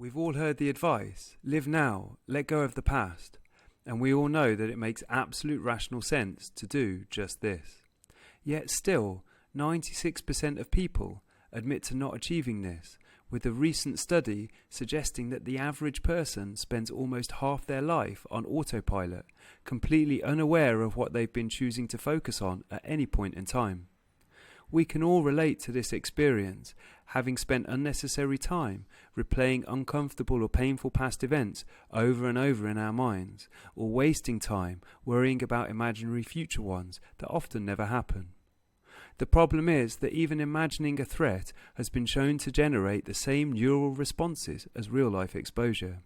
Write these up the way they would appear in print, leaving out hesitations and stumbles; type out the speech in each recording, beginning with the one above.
We've all heard the advice, live now, let go of the past, and we all know that it makes absolute rational sense to do just this. Yet still, 96% of people admit to not achieving this, with a recent study suggesting that the average person spends almost half their life on autopilot, completely unaware of what they've been choosing to focus on at any point in time. We can all relate to this experience, having spent unnecessary time replaying uncomfortable or painful past events over and over in our minds, or wasting time worrying about imaginary future ones that often never happen. The problem is that even imagining a threat has been shown to generate the same neural responses as real-life exposure.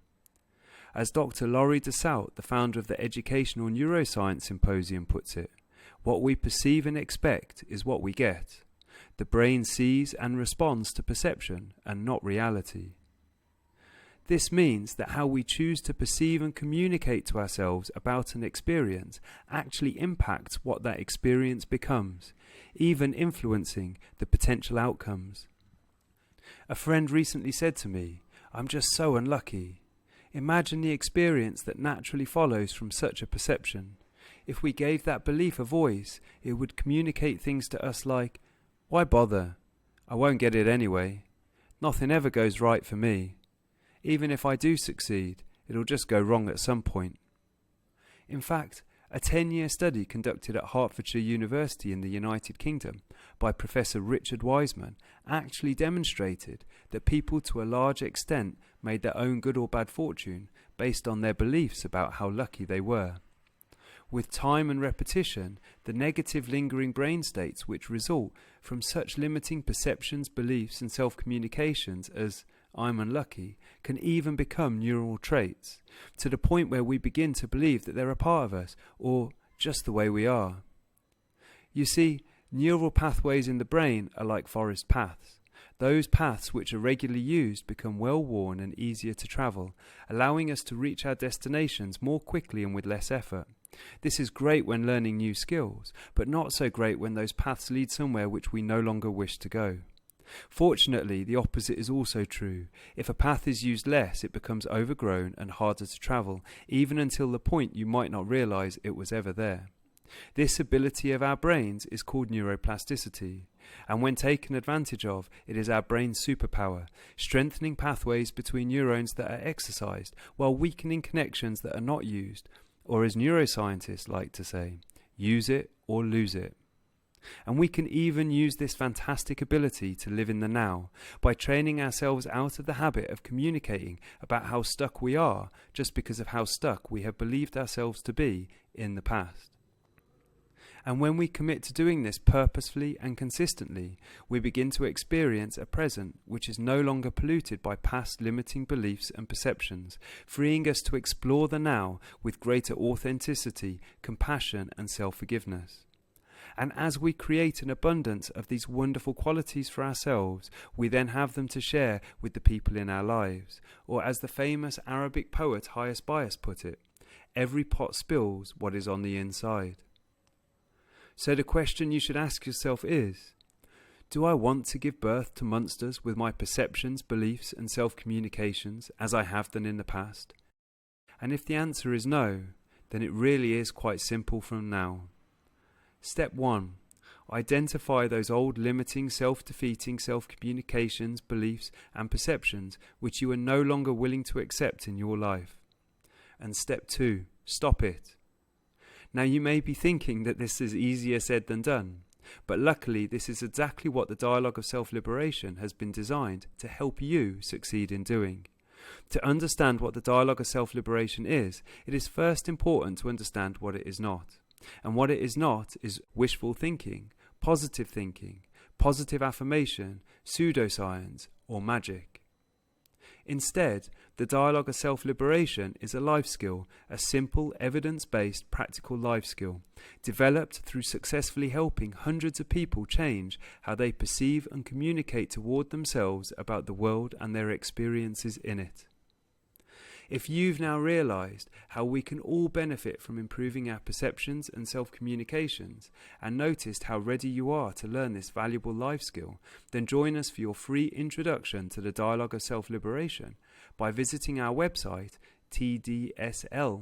As Dr. Laurie Dassault, the founder of the Educational Neuroscience Symposium, puts it, what we perceive and expect is what we get. The brain sees and responds to perception and not reality. This means that how we choose to perceive and communicate to ourselves about an experience actually impacts what that experience becomes, even influencing the potential outcomes. A friend recently said to me, "I'm just so unlucky." Imagine the experience that naturally follows from such a perception. If we gave that belief a voice, it would communicate things to us like, "Why bother? I won't get it anyway. Nothing ever goes right for me. Even if I do succeed, it'll just go wrong at some point." In fact, a 10-year study conducted at Hertfordshire University in the United Kingdom by Professor Richard Wiseman actually demonstrated that people to a large extent made their own good or bad fortune based on their beliefs about how lucky they were. With time and repetition, the negative lingering brain states which result from such limiting perceptions, beliefs and self-communications as "I'm unlucky" can even become neural traits, to the point where we begin to believe that they're a part of us, or just the way we are. You see, neural pathways in the brain are like forest paths. Those paths which are regularly used become well-worn and easier to travel, allowing us to reach our destinations more quickly and with less effort. This is great when learning new skills, but not so great when those paths lead somewhere which we no longer wish to go. Fortunately, the opposite is also true. If a path is used less, it becomes overgrown and harder to travel, even until the point you might not realize it was ever there. This ability of our brains is called neuroplasticity, and when taken advantage of, it is our brain's superpower, strengthening pathways between neurons that are exercised while weakening connections that are not used, or as neuroscientists like to say, use it or lose it. And we can even use this fantastic ability to live in the now by training ourselves out of the habit of communicating about how stuck we are just because of how stuck we have believed ourselves to be in the past. And when we commit to doing this purposefully and consistently, we begin to experience a present which is no longer polluted by past limiting beliefs and perceptions, freeing us to explore the now with greater authenticity, compassion and self-forgiveness. And as we create an abundance of these wonderful qualities for ourselves, we then have them to share with the people in our lives. Or as the famous Arabic poet Hayas Bias put it, every pot spills what is on the inside. So the question you should ask yourself is, do I want to give birth to monsters with my perceptions, beliefs and self-communications as I have done in the past? And if the answer is no, then it really is quite simple from now. Step 1. Identify those old limiting, self-defeating self-communications, beliefs and perceptions which you are no longer willing to accept in your life. And step 2. Stop it. Now you may be thinking that this is easier said than done, but luckily this is exactly what the Dialogue of Self-Liberation has been designed to help you succeed in doing. To understand what the Dialogue of Self-Liberation is, it is first important to understand what it is not. And what it is not is wishful thinking, positive affirmation, pseudoscience, or magic. Instead, the Dialogue of Self-Liberation is a life skill, a simple, evidence-based, practical life skill, developed through successfully helping hundreds of people change how they perceive and communicate toward themselves about the world and their experiences in it. If you've now realised how we can all benefit from improving our perceptions and self-communications, and noticed how ready you are to learn this valuable life skill, then join us for your free introduction to the dialogue of self-liberation by visiting our website tdsl.life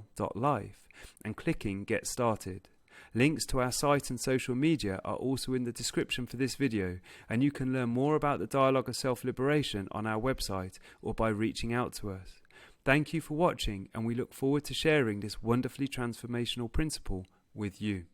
and clicking Get Started. Links to our site and social media are also in the description for this video, and you can learn more about the Dialogue of Self-Liberation on our website or by reaching out to us. Thank you for watching, and we look forward to sharing this wonderfully transformational principle with you.